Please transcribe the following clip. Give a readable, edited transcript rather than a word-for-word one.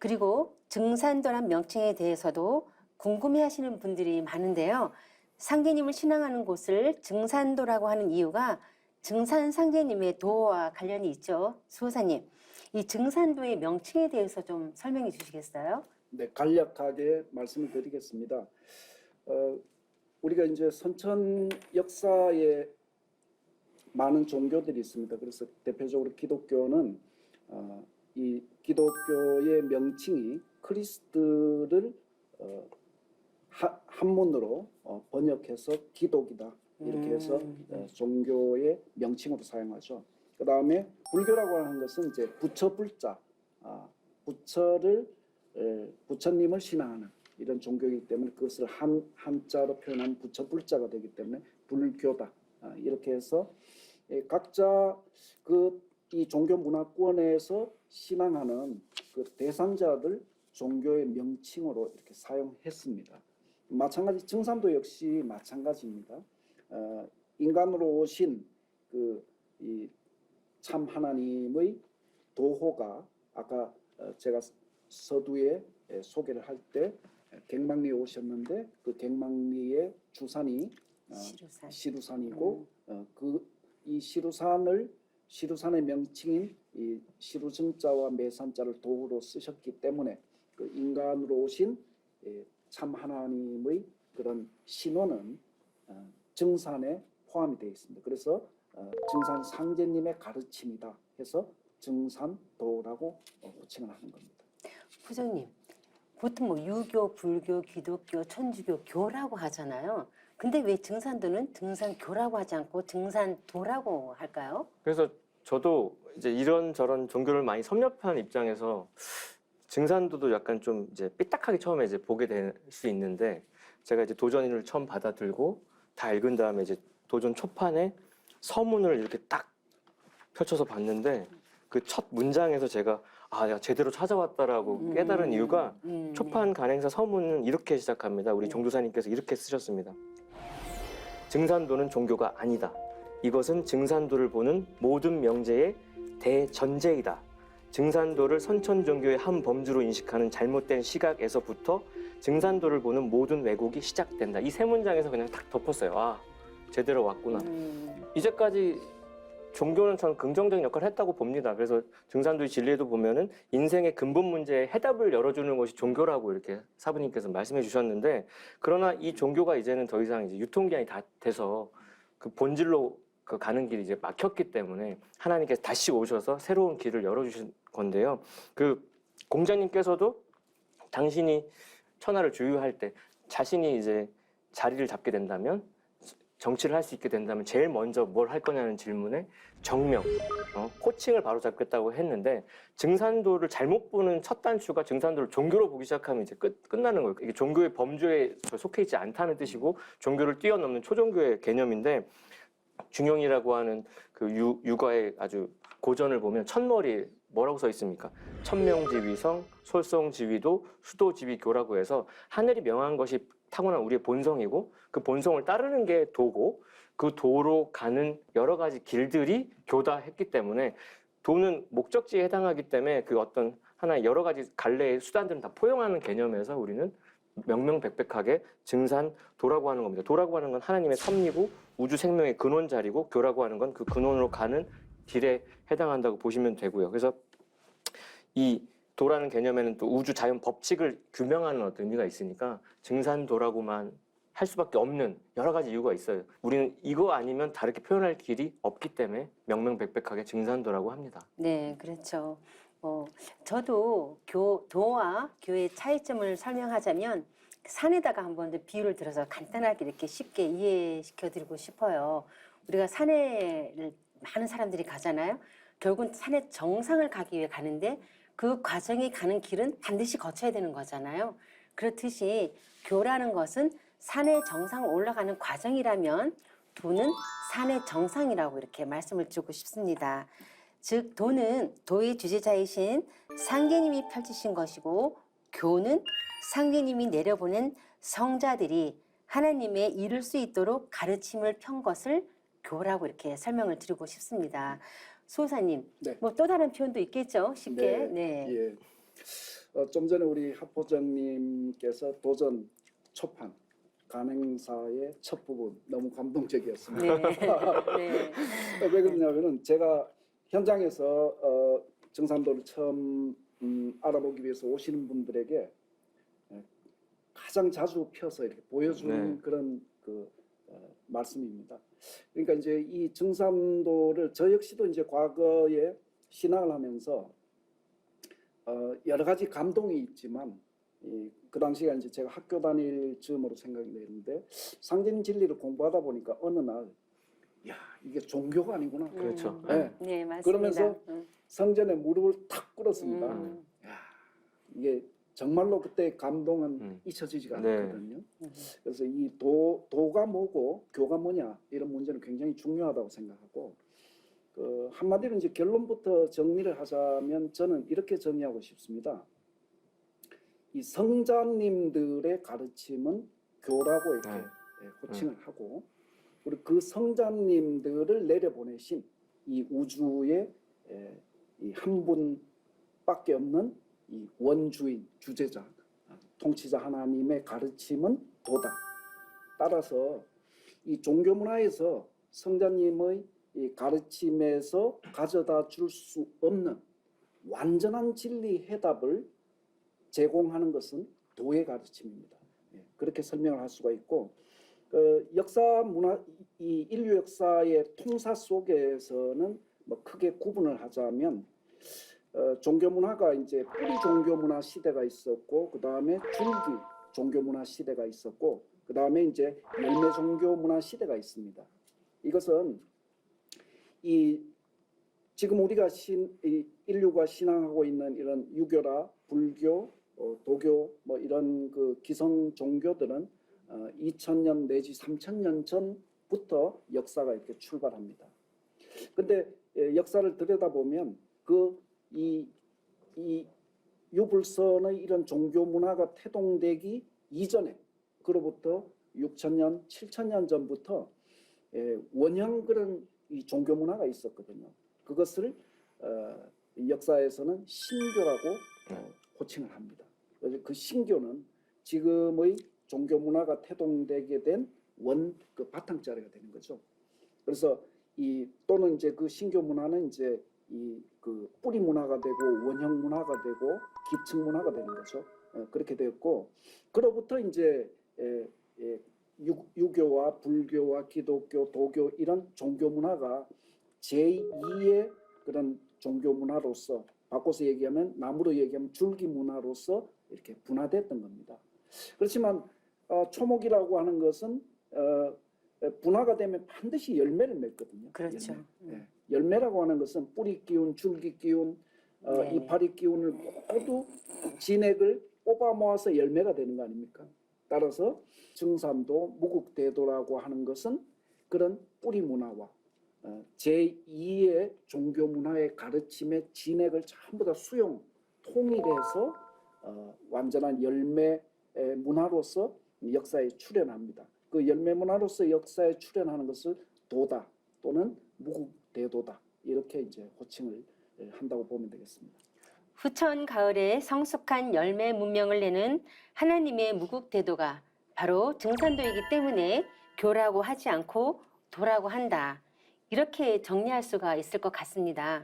그리고 증산도란 명칭에 대해서도 궁금해하시는 분들이 많은데요. 상제님을 신앙하는 곳을 증산도라고 하는 이유가 증산 상제님의 도와 관련이 있죠. 수호사님, 이 증산도의 명칭에 대해서 좀 설명해 주시겠어요? 네, 간략하게 말씀을 드리겠습니다. 우리가 이제 선천 역사에 많은 종교들이 있습니다. 그래서 대표적으로 기독교는 이 기독교의 명칭이 크리스트를 한문으로 번역해서 기독이다 이렇게 해서 종교의 명칭으로 사용하죠. 그 다음에 불교라고 하는 것은 이제 부처 불자, 부처를 부처님을 신앙하는 이런 종교이기 때문에 그것을 한자로 표현한 부처 불자가 되기 때문에 불교다. 이렇게 해서 각자 이 종교 문화권에서 신앙하는 그 대상자들 종교의 명칭으로 이렇게 사용했습니다. 마찬가지 증산도 역시 마찬가지입니다. 인간으로 오신 이 참 하나님의 도호가 아까 제가 서두에 소개를 할 때 갱망리에 오셨는데 그 갱망리의 주산이 시루산이고 이 시루산의 명칭인 이 시루증자와 매산자를 도구로 쓰셨기 때문에 그 인간으로 오신 참 하나님의 그런 신호는 증산에 포함이 되어 있습니다. 그래서 증산 상제님의 가르침이다 해서 증산도라고 호칭을 하는 겁니다. 부장님, 보통 뭐 유교, 불교, 기독교, 천주교, 교라고 하잖아요. 근데 왜 증산도는 증산교라고 하지 않고 증산도라고 할까요? 그래서 저도 이제 이런저런 종교를 많이 섭렵한 입장에서 증산도도 약간 좀 이제 삐딱하게 처음에 이제 보게 될 수 있는데, 제가 이제 도전을 처음 받아들고 다 읽은 다음에 이제 도전 초판에 서문을 이렇게 딱 펼쳐서 봤는데 그 첫 문장에서 제가 내가 제대로 찾아왔다라고 깨달은 이유가 초판 간행사 서문은 이렇게 시작합니다. 우리 종도사님께서 이렇게 쓰셨습니다. 증산도는 종교가 아니다. 이것은 증산도를 보는 모든 명제의 대전제이다. 증산도를 선천종교의 한 범주로 인식하는 잘못된 시각에서부터 증산도를 보는 모든 왜곡이 시작된다. 이 세 문장에서 그냥 딱 덮었어요. 제대로 왔구나. 이제까지 종교는 전 긍정적인 역할을 했다고 봅니다. 그래서 증산도의 진리에도 보면은 인생의 근본 문제에 해답을 열어주는 것이 종교라고 이렇게 사부님께서 말씀해 주셨는데, 그러나 이 종교가 이제는 더 이상 이제 유통기한이 다 돼서 그 본질로 가는 길이 이제 막혔기 때문에 하나님께서 다시 오셔서 새로운 길을 열어주신 건데요. 그 공자님께서도 당신이 천하를 주유할 때 자신이 이제 자리를 잡게 된다면, 정치를 할 수 있게 된다면 제일 먼저 뭘 할 거냐는 질문에 정명, 호칭을 바로 잡겠다고 했는데, 증산도를 잘못 보는 첫 단추가 증산도를 종교로 보기 시작하면 이제 끝나는 거예요. 이게 종교의 범주에 속해 있지 않다는 뜻이고 종교를 뛰어넘는 초종교의 개념인데, 중용이라고 하는 그 유가의 아주 고전을 보면 첫머리에 뭐라고 써 있습니까? 천명지위성, 솔성지위도, 수도지위교라고 해서 하늘이 명한 것이 타고난 우리의 본성이고 그 본성을 따르는 게 도고, 그 도로 가는 여러 가지 길들이 교다 했기 때문에, 도는 목적지에 해당하기 때문에 그 어떤 하나의 여러 가지 갈래의 수단들은 다 포용하는 개념에서 우리는 명명백백하게 증산도라고 하는 겁니다. 도라고 하는 건 하나님의 섭리고 우주 생명의 근원 자리고, 교라고 하는 건 그 근원으로 가는 길에 해당한다고 보시면 되고요. 그래서 이 도라는 개념에는 또 우주 자연 법칙을 규명하는 어떤 의미가 있으니까 증산도라고만 할 수밖에 없는 여러 가지 이유가 있어요. 우리는 이거 아니면 다르게 표현할 길이 없기 때문에 명명백백하게 증산도라고 합니다. 네, 그렇죠. 저도 도와 교의 차이점을 설명하자면 산에다가 한번 비유를 들어서 간단하게 이렇게 쉽게 이해시켜 드리고 싶어요. 우리가 산에를 많은 사람들이 가잖아요. 결국은 산의 정상을 가기 위해 가는데 그 과정이 가는 길은 반드시 거쳐야 되는 거잖아요. 그렇듯이 교라는 것은 산의 정상을 올라가는 과정이라면 도는 산의 정상이라고 이렇게 말씀을 드리고 싶습니다. 즉 도는 도의 주제자이신 상제님이 펼치신 것이고, 교는 상제님이 내려보낸 성자들이 하나님의 이룰 수 있도록 가르침을 편 것을 교라고 이렇게 설명을 드리고 싶습니다. 수호사님, 네. 뭐 또 다른 표현도 있겠죠? 쉽게. 네. 예. 좀 전에 우리 학부장님께서 도전 초판 간행사의 첫 부분 너무 감동적이었습니다. 네. 네. 왜 그러냐면은 제가 현장에서 증산도를 처음 알아보기 위해서 오시는 분들에게 가장 자주 펴서 이렇게 보여주는 네. 그런 말씀입니다. 그러니까 이제 이 증산도를 저 역시도 이제 과거에 신앙을 하면서 여러 가지 감동이 있지만 그 당시가 이제 제가 학교 다닐 즈음으로 생각이 되는데 상징 진리를 공부하다 보니까 어느 날 야, 이게 종교가 아니구나. 그렇죠. 네. 네, 맞습니다. 그러면서 성전에 무릎을 탁 꿇었습니다. 음. 야, 이게 정말로 그때 감동은 잊혀지지가 네. 않거든요. 그래서 이 도가 뭐고 교가 뭐냐 이런 문제는 굉장히 중요하다고 생각하고 한마디로 이제 결론부터 정리를 하자면 저는 이렇게 정리하고 싶습니다. 이 성자님들의 가르침은 교라고 이렇게 호칭을 하고 그리고 그 성자님들을 내려보내신 이 우주의 이 한 분밖에 없는 이 원주인, 주제자, 통치자 하나님의 가르침은 도다. 따라서 이 종교 문화에서 성자님의 이 가르침에서 가져다 줄 수 없는 완전한 진리 해답을 제공하는 것은 도의 가르침입니다. 그렇게 설명을 할 수가 있고 역사 문화, 이 인류 역사의 통사 속에서는 뭐 크게 구분을 하자면 종교 문화가 이제 뿌리 종교 문화 시대가 있었고 그 다음에 줄기 종교 문화 시대가 있었고 그 다음에 이제 열매 종교 문화 시대가 있습니다. 이것은 이 지금 우리가 인류가 신앙하고 있는 이런 유교라 불교, 도교 뭐 이런 그 기성 종교들은 2000년 내지 3000년 전부터 역사가 이렇게 출발합니다. 근데 역사를 들여다보면 이 유불선의 이런 종교 문화가 태동되기 이전에 그로부터 6000년, 7000년 전부터 원형 그런 이 종교 문화가 있었거든요. 그것을 역사에서는 신교라고 호칭을 합니다. 그 신교는 지금의 종교 문화가 태동되게 된 그 바탕자리가 되는 거죠. 그래서 또는 이제 그 신교 문화는 이제 그 뿌리 문화가 되고 원형 문화가 되고 기층 문화가 되는 거죠. 그렇게 되었고 그로부터 이제 유교와 불교와 기독교, 도교 이런 종교 문화가 제2의 그런 종교 문화로서 바꿔서 얘기하면 나무로 얘기하면 줄기 문화로서 이렇게 분화됐던 겁니다. 그렇지만 초목이라고 하는 것은 분화가 되면 반드시 열매를 맺거든요. 그렇죠. 열매라고 하는 것은 뿌리 기운, 줄기 기운, 네. 이파리 기운을 모두 진액을 뽑아 모아서 열매가 되는 거 아닙니까? 따라서 증산도, 무국대도라고 하는 것은 그런 뿌리 문화와 제2의 종교 문화의 가르침의 진액을 전부 다 통일해서 완전한 열매 문화로서 역사에 출현합니다. 그 열매 문화로서 역사에 출현하는 것을 도다 또는 무국대도다 이렇게 이제 호칭을 한다고 보면 되겠습니다. 후천 가을에 성숙한 열매 문명을 내는 하나님의 무국대도가 바로 증산도이기 때문에 교라고 하지 않고 도라고 한다. 이렇게 정리할 수가 있을 것 같습니다.